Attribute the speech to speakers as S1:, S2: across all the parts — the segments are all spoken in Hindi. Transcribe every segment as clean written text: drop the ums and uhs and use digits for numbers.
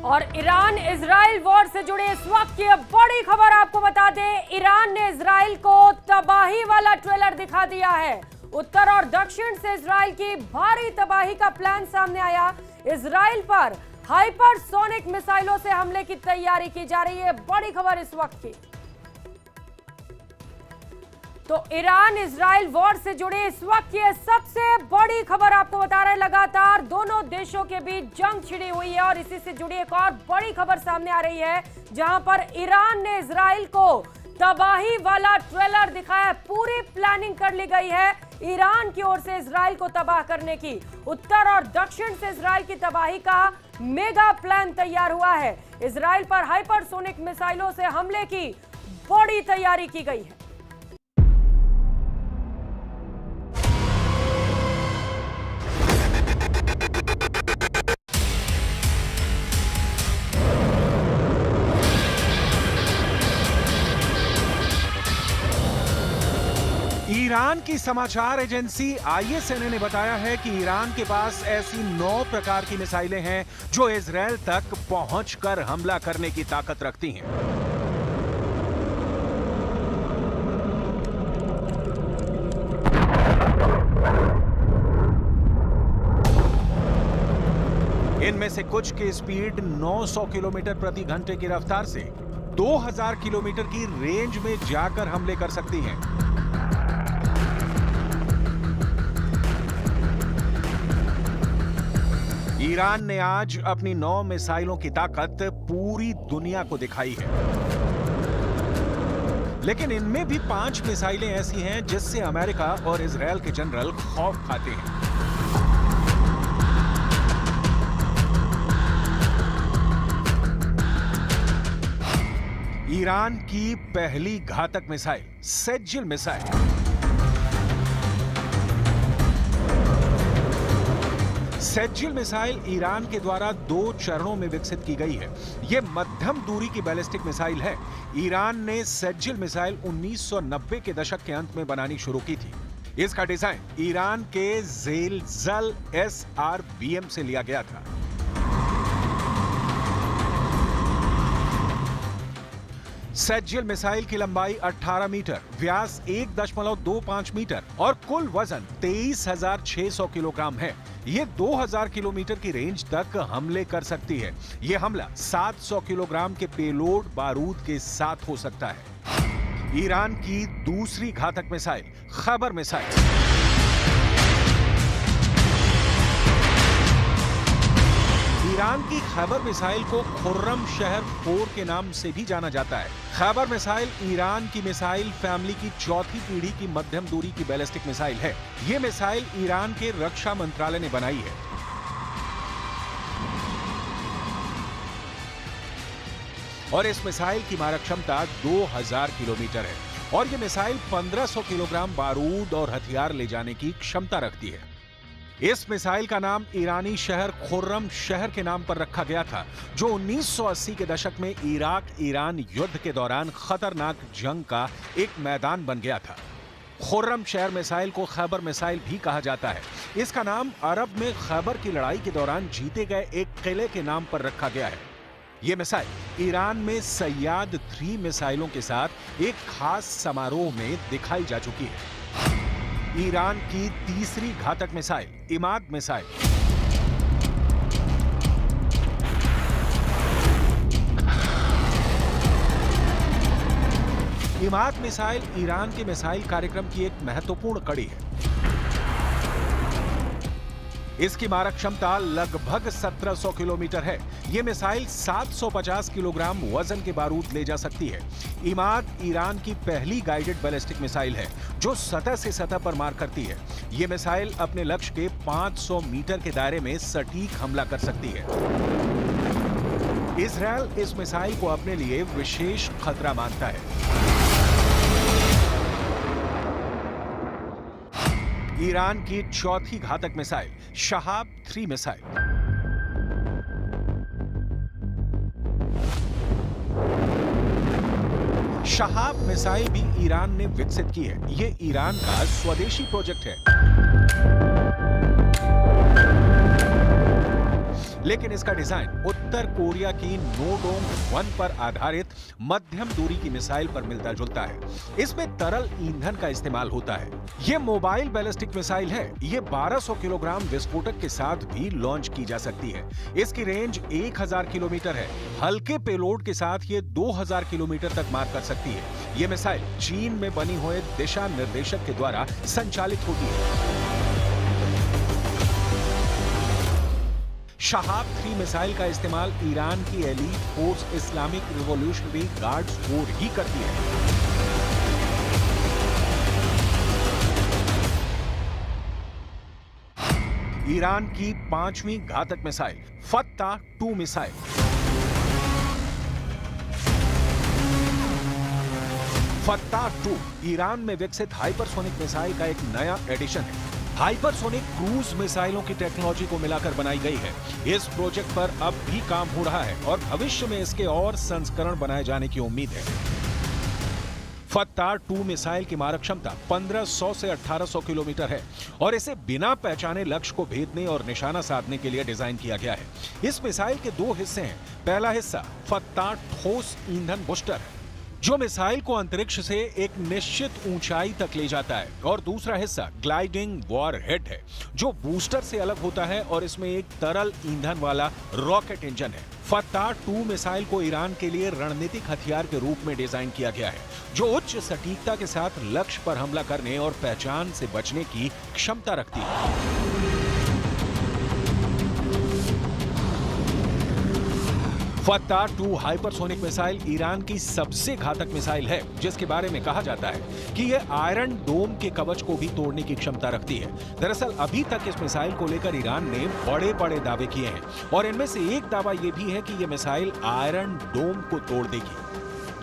S1: और ईरान इजराइल वॉर से जुड़े इस वक्त की बड़ी खबर आपको बता दें, ईरान ने इजराइल को तबाही वाला ट्रेलर दिखा दिया है। उत्तर और दक्षिण से इजराइल की भारी तबाही का प्लान सामने आया। इजराइल पर हाइपरसोनिक मिसाइलों से हमले की तैयारी की जा रही है। बड़ी खबर इस वक्त की। तो ईरान इजराइल वॉर से जुड़े इस वक्त की सबसे बड़ी खबर आपको बता रहे हैं। लगातार दोनों देशों के बीच जंग छिड़ी हुई है और इसी से जुड़ी एक और बड़ी खबर सामने आ रही है, जहां पर ईरान ने इजराइल को तबाही वाला ट्रेलर दिखाया। पूरी प्लानिंग कर ली गई है ईरान की ओर से इजराइल को तबाह करने की। उत्तर और दक्षिण से इजराइल की तबाही का मेगा प्लान तैयार हुआ है। इजराइल पर हाइपरसोनिक मिसाइलों से हमले की बड़ी तैयारी की गई है।
S2: ईरान की समाचार एजेंसी ISNA ने बताया है कि ईरान के पास ऐसी 9 प्रकार की मिसाइलें हैं जो इजराइल तक पहुंचकर हमला करने की ताकत रखती हैं। इनमें से कुछ की स्पीड 900 किलोमीटर प्रति घंटे की रफ्तार से 2000 किलोमीटर की रेंज में जाकर हमले कर सकती हैं। ईरान ने आज अपनी 9 मिसाइलों की ताकत पूरी दुनिया को दिखाई है, लेकिन इनमें भी 5 मिसाइलें ऐसी हैं जिससे अमेरिका और इजराइल के जनरल खौफ खाते हैं। ईरान की पहली घातक मिसाइल सेज्जिल मिसाइल। सेज्जिल मिसाइल ईरान के द्वारा 2 चरणों में विकसित की गई है। यह मध्यम दूरी की बैलिस्टिक मिसाइल है। ईरान ने सेज्जिल मिसाइल 1990 के दशक के अंत में बनानी शुरू की थी। इसका डिजाइन ईरान के ज़ेलज़ल SRBM से लिया गया था। सेज्जिल मिसाइल की लंबाई 18 मीटर, व्यास 1.25 मीटर और कुल वजन 23,600 किलोग्राम है। ये 2000 किलोमीटर की रेंज तक हमले कर सकती है। यह हमला 700 किलोग्राम के पेलोड बारूद के साथ हो सकता है। ईरान की दूसरी घातक मिसाइल खैबर मिसाइल। ईरान की खैबर मिसाइल को खुर्रम शहर 4 के नाम से भी जाना जाता है। खैबर मिसाइल ईरान की मिसाइल फैमिली की चौथी पीढ़ी की मध्यम दूरी की बैलिस्टिक मिसाइल है। यह मिसाइल ईरान के रक्षा मंत्रालय ने बनाई है। और इस मिसाइल की मारक क्षमता 2000 किलोमीटर है और यह मिसाइल 1500 किलोग्राम बारूद और हथियार ले जाने की क्षमता रखती है। इस मिसाइल का नाम ईरानी शहर खुर्रम शहर के नाम पर रखा गया था, जो 1980 के दशक में इराक ईरान युद्ध के दौरान खतरनाक जंग का एक मैदान बन गया था। खुर्रम शहर मिसाइल को खैबर मिसाइल भी कहा जाता है। इसका नाम अरब में खैबर की लड़ाई के दौरान जीते गए एक किले के नाम पर रखा गया है। यह मिसाइल ईरान में सैयाद 3 मिसाइलों के साथ एक खास समारोह में दिखाई जा चुकी है। ईरान की तीसरी घातक missile Imad missile. Imad missile Iran के मिसाइल कार्यक्रम की एक महत्वपूर्ण कड़ी है। इसकी मारक क्षमता लगभग 1700 किलोमीटर है। यह मिसाइल 750 किलोग्राम वजन के बारूद ले जा सकती है। इमाद ईरान की पहली गाइडेड बैलिस्टिक मिसाइल है जो सतह से सतह पर मार करती है। यह मिसाइल अपने लक्ष्य के 500 मीटर के दायरे में सटीक हमला कर सकती है। इजराइल इस मिसाइल को अपने लिए विशेष खतरा मानता है। ईरान की चौथी घातक missile Shahab 3 missile. Shahab missile भी ईरान ने विकसित की है। यह ईरान का स्वदेशी प्रोजेक्ट है। लेकिन इसका डिजाइन उत्तर कोरिया की नोडोंग 1 पर आधारित मध्यम दूरी की मिसाइल पर मिलता जुलता है। इसमें तरल ईंधन का इस्तेमाल होता है। यह मोबाइल बैलिस्टिक मिसाइल है। ये 1200 किलोग्राम विस्फोटक के साथ भी लॉन्च की जा सकती है। इसकी रेंज 1000 किलोमीटर है। हल्के पेलोड के साथ ये 2000 किलोमीटर तक मार कर सकती है। ये मिसाइल चीन में बनी हुए दिशा निर्देशक के द्वारा संचालित होती है। शहाब 3 मिसाइल का इस्तेमाल ईरान की elite force Islamic Revolutionary Guards Corps ही करती है। ईरान की 5वीं घातक missile Fattah 2 missile. Fattah 2 Iran में विकसित हाइपरसोनिक मिसाइल का एक नया एडिशन है। हाइपरसोनिक क्रूज मिसाइलों की टेक्नोलॉजी को मिलाकर बनाई गई है। इस प्रोजेक्ट पर अब भी काम हो रहा है और भविष्य में इसके और संस्करण बनाए जाने की उम्मीद है। फत्ता 2 मिसाइल की मारक क्षमता 1500 से 1800 किलोमीटर है और इसे बिना पहचाने लक्ष्य को भेदने और निशाना साधने के लिए डिजाइन किया गया है। इस मिसाइल के 2 हिस्से हैं। पहला हिस्सा फत्ता ठोस ईंधन बूस्टर है, जो मिसाइल को अंतरिक्ष से एक निश्चित ऊंचाई तक ले जाता है, और दूसरा हिस्सा ग्लाइडिंग वॉरहेड है, जो बूस्टर से अलग होता है और इसमें एक तरल ईंधन वाला रॉकेट इंजन है। फत्ता 2 मिसाइल को ईरान के लिए रणनीतिक हथियार के रूप में डिजाइन किया गया है, जो उच्च सटीकता के साथ लक्ष्य पर हमला करने और पहचान से बचने की क्षमता रखती है। फत्ता 2 हाइपरसोनिक मिसाइल ईरान की सबसे घातक मिसाइल है, जिसके बारे में कहा जाता है कि यह आयरन डोम के कवच को भी तोड़ने की क्षमता रखती है। दरअसल अभी तक इस मिसाइल को लेकर ईरान ने बड़े-बड़े दावे किए हैं और इनमें से एक दावा यह भी है कि यह मिसाइल आयरन डोम को तोड़ देगी।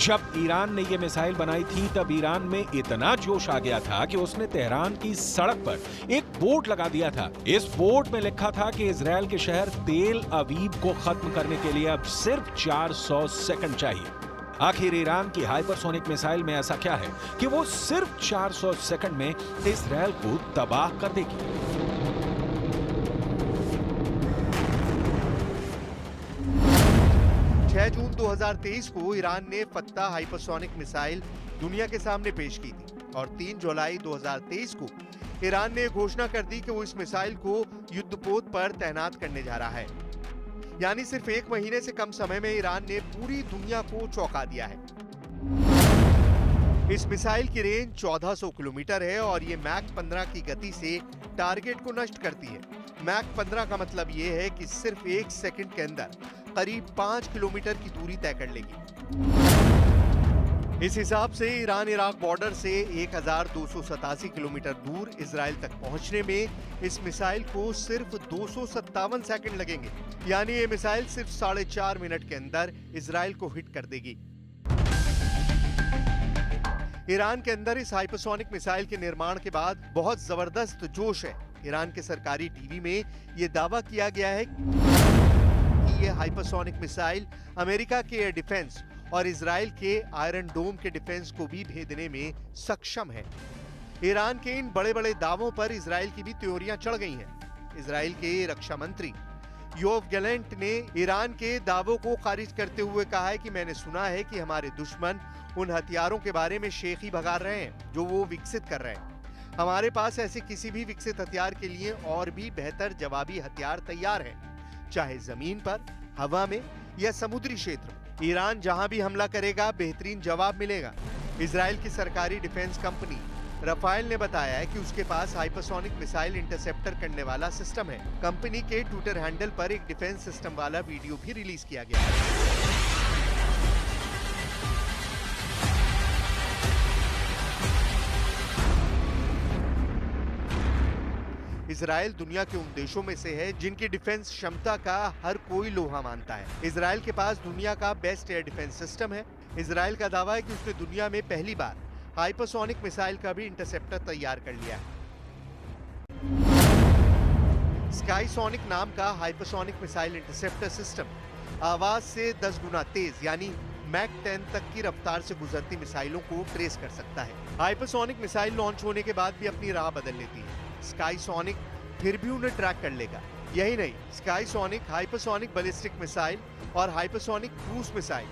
S2: जब ईरान ने यह मिसाइल बनाई थी तब ईरान में इतना जोश आ गया था कि उसने तेहरान की सड़क पर एक बोर्ड लगा दिया था। इस बोर्ड में लिखा था कि इजराइल के शहर तेल अवीव को खत्म करने के लिए अब सिर्फ 400 सेकंड चाहिए। आखिर ईरान की हाइपरसोनिक मिसाइल में ऐसा क्या है कि वो सिर्फ 400 सेकंड में इजराइल को तबाह कर देगी।
S3: 6 जून 2023 को ईरान ने फत्ता हाइपरसोनिक मिसाइल दुनिया के सामने पेश की थी और 3 जुलाई 2023 को ईरान ने घोषणा कर दी कि वो इस मिसाइल को युद्धपोत पर तैनात करने जा रहा है। यानी सिर्फ 1 महीने से कम समय में ईरान ने पूरी दुनिया को चौंका दिया है। इस मिसाइल की रेंज 1400 किलोमीटर है और ये मैक 15 की गति से टारगेट को नष्ट करती है। मैक 15 का मतलब ये है कि सिर्फ 1 सेकंड के अंदर करीब 5 किलोमीटर की दूरी तय कर लेगी। इस हिसाब से ईरान इराक बॉर्डर से 1287 किलोमीटर दूर इजराइल तक पहुंचने में इस मिसाइल को सिर्फ 257 सेकंड लगेंगे। यानी ये मिसाइल सिर्फ 4.5 मिनट के अंदर इजराइल को हिट कर देगी। ईरान के अंदर इस हाइपरसोनिक मिसाइल के निर्माण के बाद बहुत जबरदस्त जोश है। ईरान के सरकारी टीवी में यह दावा किया गया है कि यह हाइपरसोनिक मिसाइल अमेरिका के एयर डिफेंस और इजराइल के आयरन डोम के डिफेंस को भी भेदने में सक्षम है। ईरान के इन बड़े-बड़े दावों पर इजराइल की भी त्योरियां चढ़ गई हैं। इजराइल के रक्षा मंत्री योव गैलेंट ने ईरान के दावों को खारिज करते हुए कहा है कि मैंने सुना है कि हमारे दुश्मन उन हथियारों के बारे में शेखी भगा रहे हैं जो वो विकसित कर रहे हैं। हमारे पास ऐसे किसी भी विकसित हथियार के लिए और भी बेहतर जवाबी हथियार तैयार हैं, चाहे जमीन पर, हवा में या समुद्री क्षेत्र में। ईरान जहां भी हमला करेगा बेहतरीन जवाब मिलेगा। इजराइल की सरकारी डिफेंस कंपनी राफेल ने बताया है कि उसके पास हाइपरसोनिक मिसाइल इंटरसेप्टर करने वाला सिस्टम है। कंपनी के ट्विटर हैंडल पर एक डिफेंस सिस्टम वाला वीडियो भी रिलीज किया गया है। इजराइल दुनिया के उन देशों में से है जिनकी डिफेंस क्षमता का हर कोई लोहा मानता है। इजराइल के पास दुनिया का बेस्ट एयर डिफेंस सिस्टम है। इजराइल का दावा है कि उसने दुनिया में पहली बार हाइपरसोनिक मिसाइल का भी इंटरसेप्टर तैयार कर लिया है। स्काईसोनिक नाम का हाइपरसोनिक मिसाइल इंटरसेप्टर सिस्टम आवाज से 10 गुना तेज यानी मैक 10 तक की रफ्तार से गुजरती मिसाइलों को ट्रेस कर सकता है। हाइपरसोनिक मिसाइल लॉन्च होने के बाद भी अपनी राह बदल लेती है। स्काईसोनिक फिर भी उन्हें ट्रैक कर लेगा। यही नहीं, स्काईसोनिक, हाइपरसोनिक बैलिस्टिक मिसाइल और हाइपरसोनिक क्रूज मिसाइल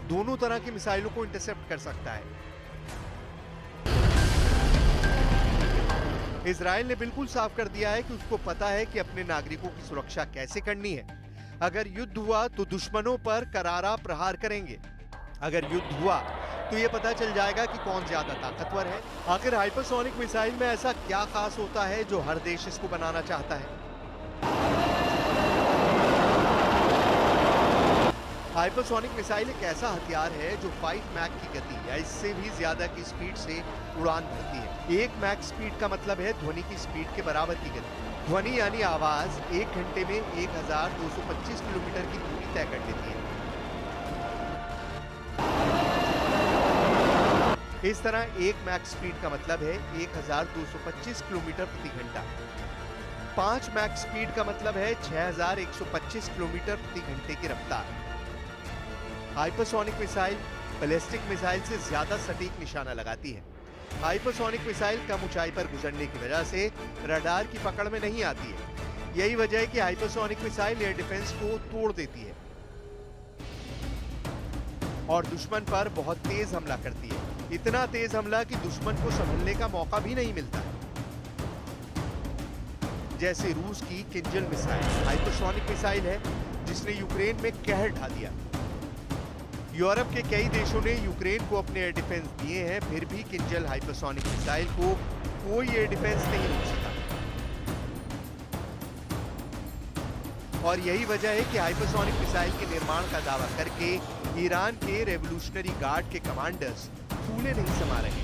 S3: दोनों तरह की मिसाइलों को इंटरसेप्ट कर सकता है। इजराइल ने बिल्कुल साफ कर दिया है कि उसको पता है कि अपने नागरिकों की सुरक्षा कैसे करनी है। अगर युद्ध हुआ तो दुश्मनों पर करारा प्रहार करेंगे। अगर युद्ध हुआ तो ये पता चल जाएगा कि कौन ज्यादा ताकतवर है। आखिर हाइपरसोनिक मिसाइल में ऐसा क्या खास होता है जो हर देश इसको बनाना चाहता है? हाइपरसोनिक मिसाइल एक ऐसा हथियार है जो 5 मैक की गति या इससे भी ज्यादा की स्पीड से उड़ान भरती है। 1 मैक स्पीड का मतलब है ध्वनि की स्पीड के बराबर की गति। ध्वनि यानी आवाज 1 घंटे में 1225 किलोमीटर की दूरी तय कर लेती है। इस तरह 1 मैक स्पीड का मतलब है 1225 किलोमीटर प्रति घंटा। 5 मैक स्पीड का मतलब है 6125 किलोमीटर प्रति घंटे की रफ्तार। हाइपरसोनिक मिसाइल बैलिस्टिक मिसाइल से ज्यादा सटीक निशाना लगाती है। हाइपरसोनिक मिसाइल कम ऊंचाई पर गुजरने की वजह से रडार की पकड़ में नहीं आती है। यही वजह है कि हाइपरसोनिक मिसाइल एयर डिफेंस को तोड़ देती है और दुश्मन पर बहुत तेज हमला करती है। इतना तेज हमला कि दुश्मन को संभलने का मौका भी नहीं मिलता। जैसे रूस की किंजल मिसाइल हाइपरसोनिक मिसाइल है जिसने यूक्रेन में कहर ढा दिया। यूरोप के कई देशों ने यूक्रेन को अपने एयर डिफेंस दिए हैं, फिर भी किंजल हाइपरसोनिक मिसाइल को कोई एयर डिफेंस नहीं रोक सका। और यही वजह है कि हाइपरसोनिक मिसाइल के निर्माण का दावा करके ईरान के रेवोल्यूशनरी गार्ड के कमांडर्स फूले नहीं समा रहे।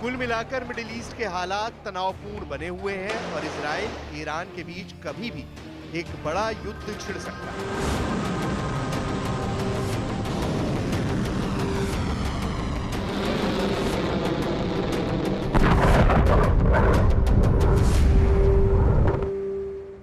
S3: कुल मिलाकर मिडिल ईस्ट के हालात तनावपूर्ण बने हुए हैं और इजराइल ईरान के बीच कभी भी एक बड़ा युद्ध छिड़ सकता है।